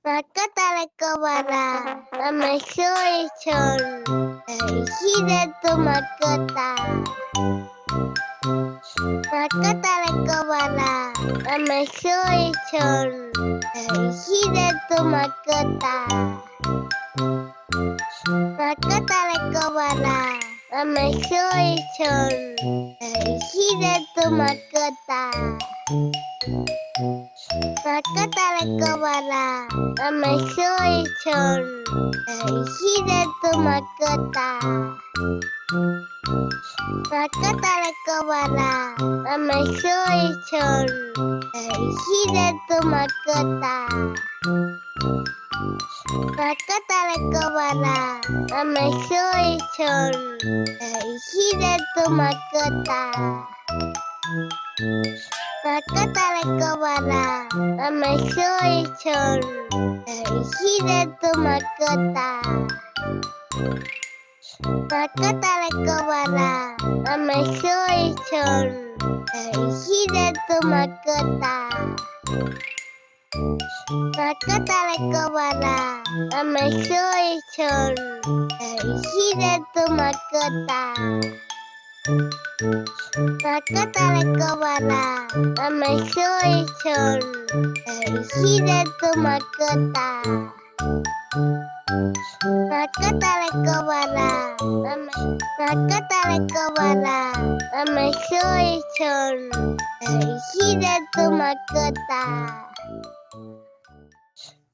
mascota recobra, la mejor edición. Elegir tu mascota. Mascota recobra, la mejor edición. Elegir tu mascota. Mascota recobra, la mejor edición. Elegir tu mascota. Mascota recobra, la mejor edición. Elegir tu mascota. Mascota recobra, la mejor edición. Elegir tu mascota. Mascota recobra, la mejor edición. Elegir tu mascota. Mascota recobra, la mejor edición. Elegir tu mascota. Mascota recobra, la mejor edición. Elegir tu mascota. Mascota recobra, la mejor edición. Elegir tu mascota. Mascota recobra, la mejor edición. Elegir tu mascota. Mascota recobra, mascota recobra, la mejor edición. Elegir tu mascota.